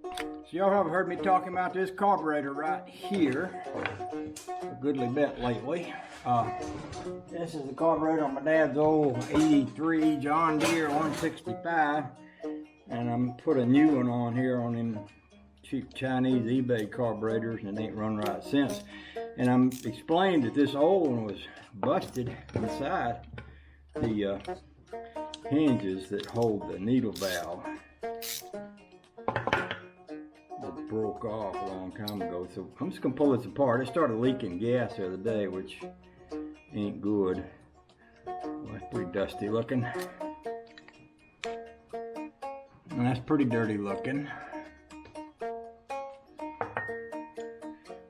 So y'all have heard me talking about this carburetor right here a goodly bit lately. This is the carburetor on my dad's old 83 John Deere 165, and I'm put a new one on here on them cheap Chinese eBay carburetors, and it ain't run right since. And I'm explained that this old one was busted inside the hinges that hold the needle valve. It broke off a long time ago, so I'm just gonna pull this apart. It started leaking gas the other day, which ain't good. Well, that's pretty dusty looking, and that's pretty dirty looking.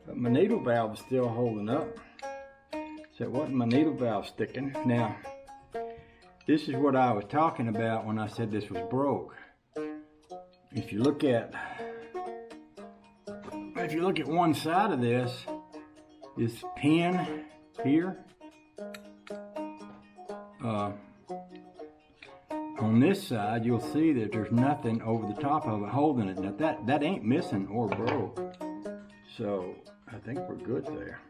But my needle valve is still holding up, so it wasn't my needle valve sticking. Now, this is what I was talking about when I said this was broke. If you look at one side of this pin here, on this side you'll see that there's nothing over the top of it holding it. Now that ain't missing or broke, so I think we're good there.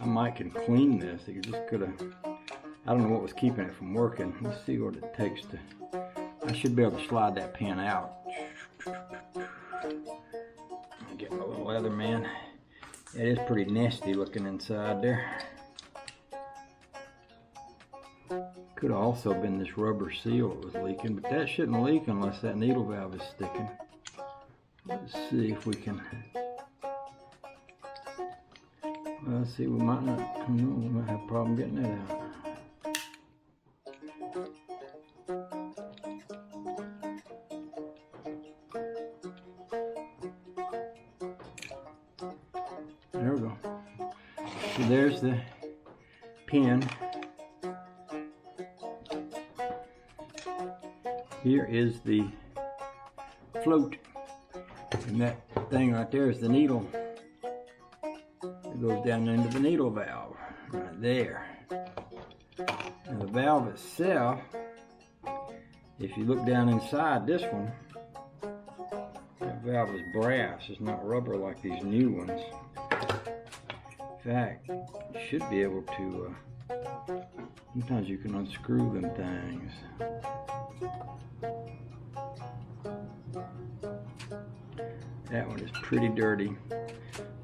I might can clean this. You just could have, I don't know what was keeping it from working. Let's see what it takes to, I should be able to slide that pin out. Get my little leather man. It is pretty nasty looking inside there. Could have also been this rubber seal that was leaking, but that shouldn't leak unless that needle valve is sticking. Let's see if we can. Let's see, we might not. We might have a problem getting it out. There we go. So there's the pin. Here is the float. And that thing right there is the needle. It goes down into the needle valve. Right there. And the valve itself, if you look down inside this one, that valve is brass. It's not rubber like these new ones. In fact, you should be able to, sometimes you can unscrew them things. That one is pretty dirty.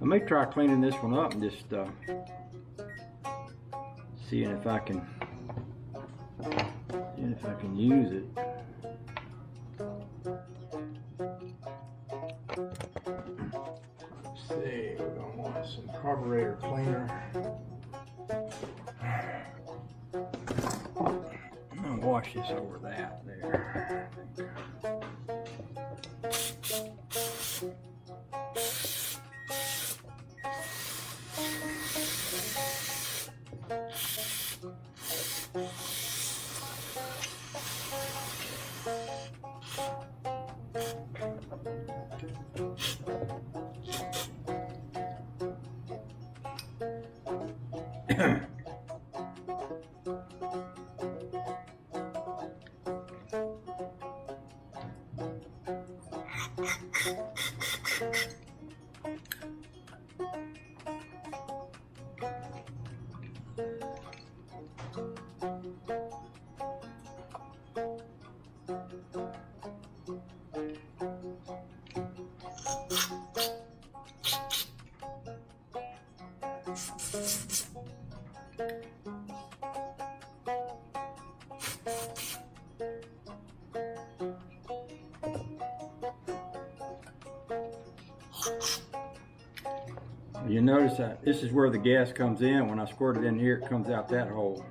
I may try cleaning this one up and just seeing if I can use it. Let's see, we're gonna want some carburetor cleaner. I'm gonna wash this over that there. You notice that this is where the gas comes in. When I squirt it in here, it comes out that hole,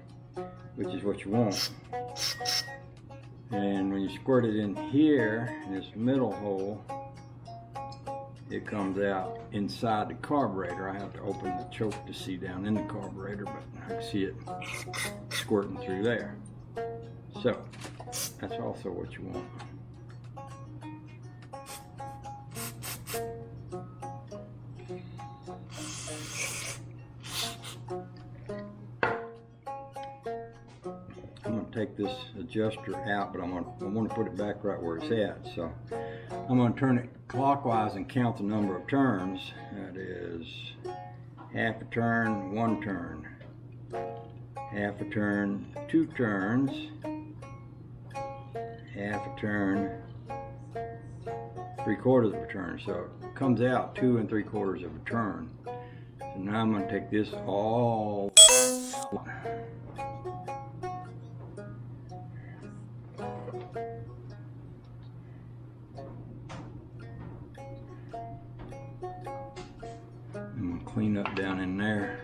which is what you want. And when you squirt it in here, in this middle hole, it comes out inside the carburetor. I have to open the choke to see down in the carburetor, but I can see it squirting through there. So that's also what you want. I'm going to take this adjuster out, but I want to put it back right where it's at. So I'm going to turn it clockwise and count the number of turns. That is half a turn, 1 turn, half a turn, 2 turns, half a turn, 3/4 of a turn. So it comes out 2 3/4 of a turn. So now I'm going to take this all and clean up down in there.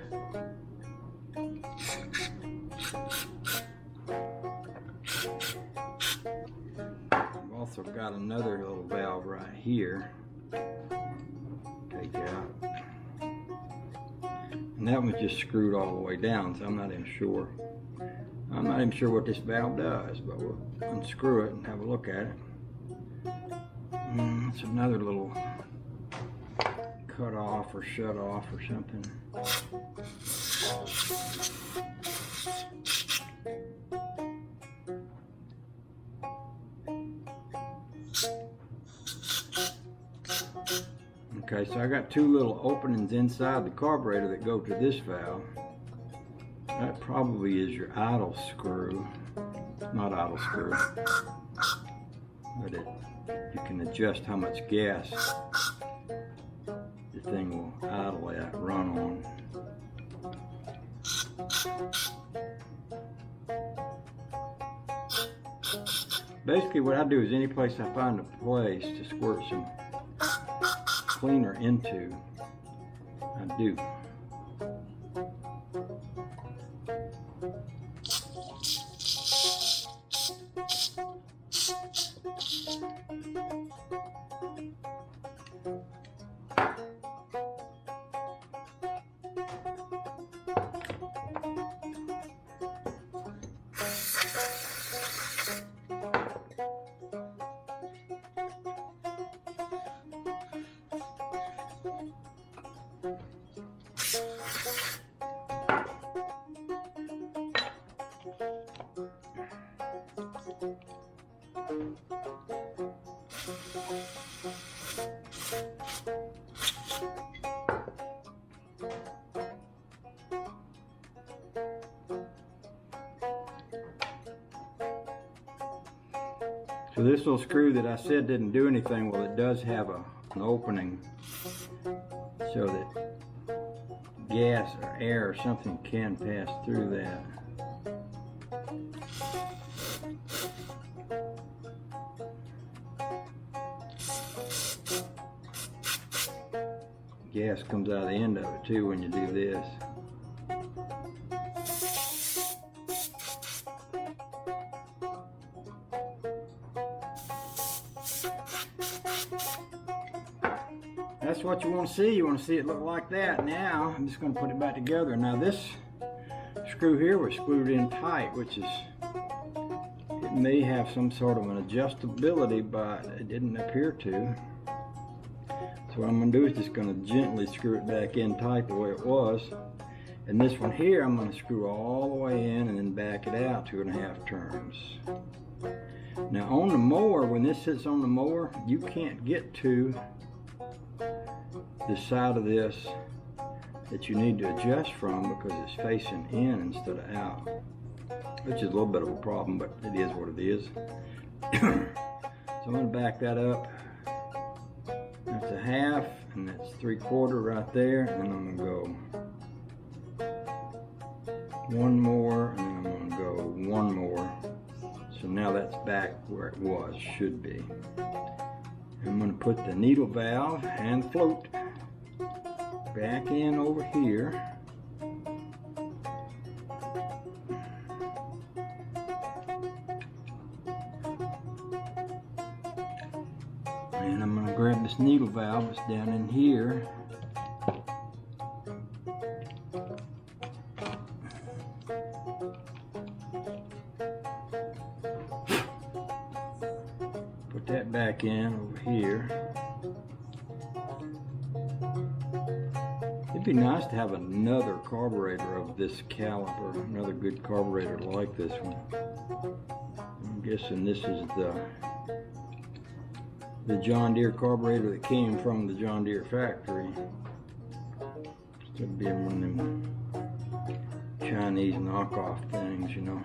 I've also got another little valve right here. Take out. And that one's just screwed all the way down, so I'm not even sure. I'm not even sure what this valve does, but we'll unscrew it and have a look at it. It's another little cut off or shut off or something. Okay, so I got 2 little openings inside the carburetor that go to this valve. That probably is your idle screw. Not idle screw, but you can adjust how much gas the thing will idle at, run on. Basically what I do is any place I find a place to squirt some cleaner into, I do. So this little screw that I said didn't do anything, well, it does have an opening so that gas or air or something can pass through that. Gas comes out of the end of it too when you do this. That's what you want to see. You want to see it look like that. Now I'm just going to put it back together. Now this screw here was screwed in tight, which is, it may have some sort of an adjustability, but it didn't appear to. So what I'm going to do is just going to gently screw it back in tight the way it was. And this one here I'm going to screw all the way in and then back it out 2.5 turns. Now on the mower, when this sits on the mower, you can't get to the side of this that you need to adjust from because it's facing in instead of out, which is a little bit of a problem, but it is what it is. So I'm going to back that up. That's a half, and that's 3/4 right there, and then I'm going to go 1 more, and then I'm going to go 1 more. So now that's back where it was, should be. I'm going to put the needle valve and float back in over here. And I'm going to grab this needle valve that's down in here. Put that back in over here. It'd be nice to have another carburetor of this caliber, another good carburetor like this one. I'm guessing this is the the John Deere carburetor that came from the John Deere factory, instead of being one of them Chinese knockoff things, you know.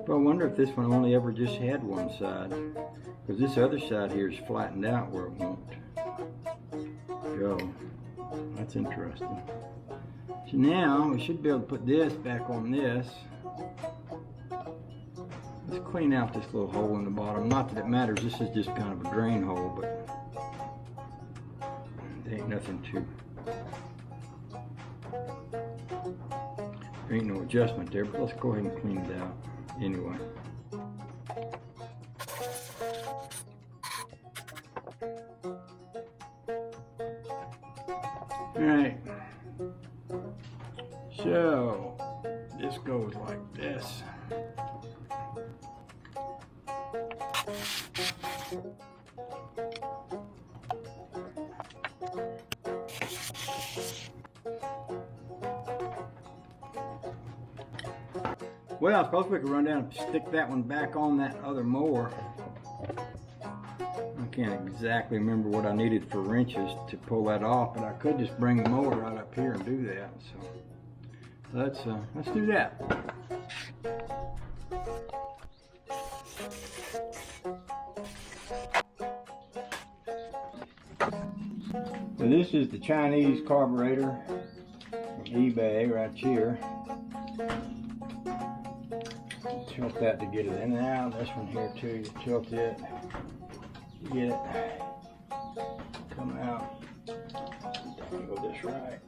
But I wonder if this one only ever just had one side, because this other side here is flattened out where it won't go. That's interesting. So now we should be able to put this back on this. Let's clean out this little hole in the bottom. Not that it matters, this is just kind of a drain hole, but there ain't nothing to, there ain't no adjustment there, but let's go ahead and clean it out anyway. Alright, so this goes like this. Well, I suppose we could run down and stick that one back on that other mower. I can't exactly remember what I needed for wrenches to pull that off, but I could just bring the mower right up here and do that. So let's do that. So this is the Chinese carburetor from eBay right here. Tilt that to get it in and out. This one here too, you tilt it, you get it, come out. Go this right.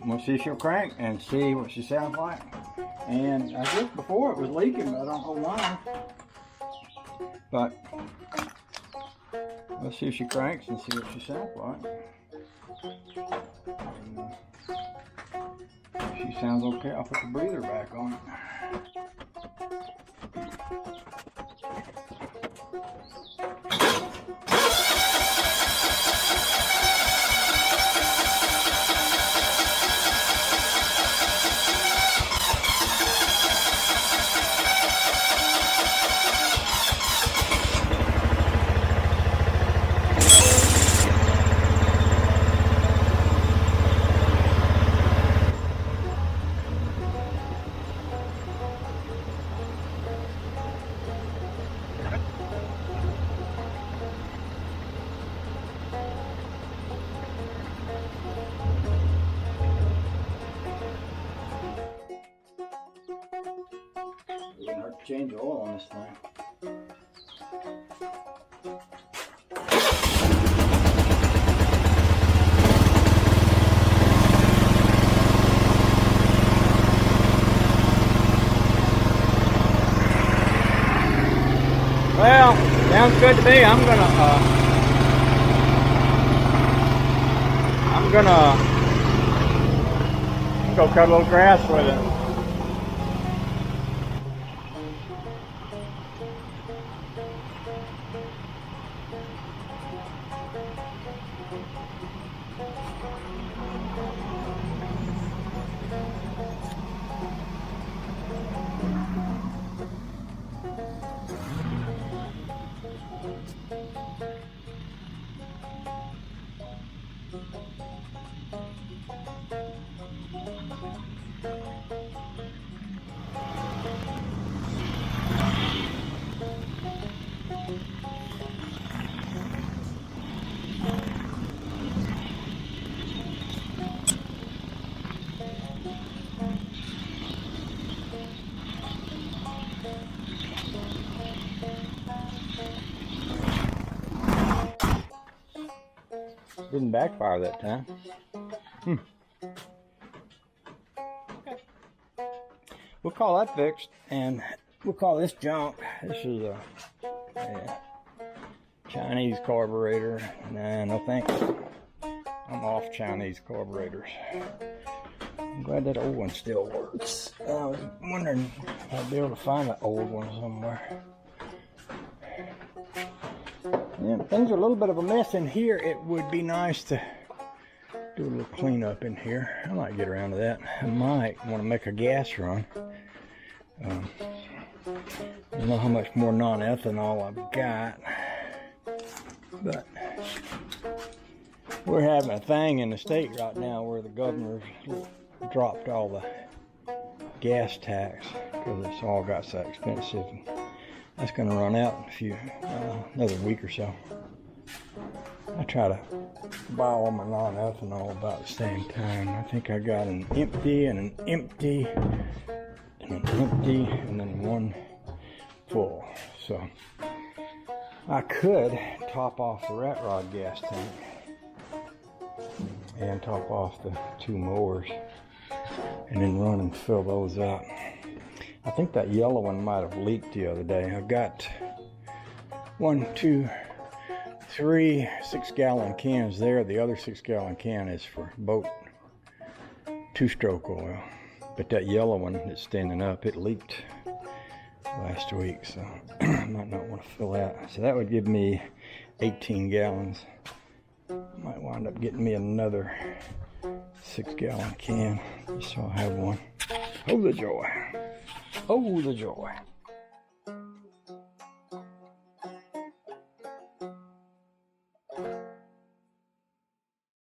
We'll see if she'll crank and see what she sounds like. And I guess before it was leaking, but I don't know why. But let's see if she cranks and see what she sounds like. If she sounds okay, I'll put the breather back on it. Change oil on this thing. Well, sounds good to me. I'm gonna go cut a little grass with it. Didn't backfire that time. We'll call that fixed, and we'll call this junk. This is a Chinese carburetor. Nah, no thanks. I'm off Chinese carburetors. I'm glad that old one still works. I was wondering if I'd be able to find that old one somewhere. Yeah, things are a little bit of a mess in here. It would be nice to do a little cleanup in here. I might get around to that. I might want to make a gas run. I don't know how much more non-ethanol I've got, but we're having a thing in the state right now where the governor's dropped all the gas tax because it's all got so expensive. That's going to run out in another week or so. I try to buy all my non-ethanol about the same time. I think I got an empty and an empty and an empty and then one full. So I could top off the rat rod gas tank and top off the 2 mowers and then run and fill those up. I think that yellow one might have leaked the other day. I've got 1, 2, 3 6-gallon cans there. The other 6-gallon can is for boat 2-stroke oil. But that yellow one that's standing up, it leaked last week, so I might not want to fill that. So that would give me 18 gallons. Might wind up getting me another 6-gallon can, just so I have one. Oh, the joy. Oh, the joy.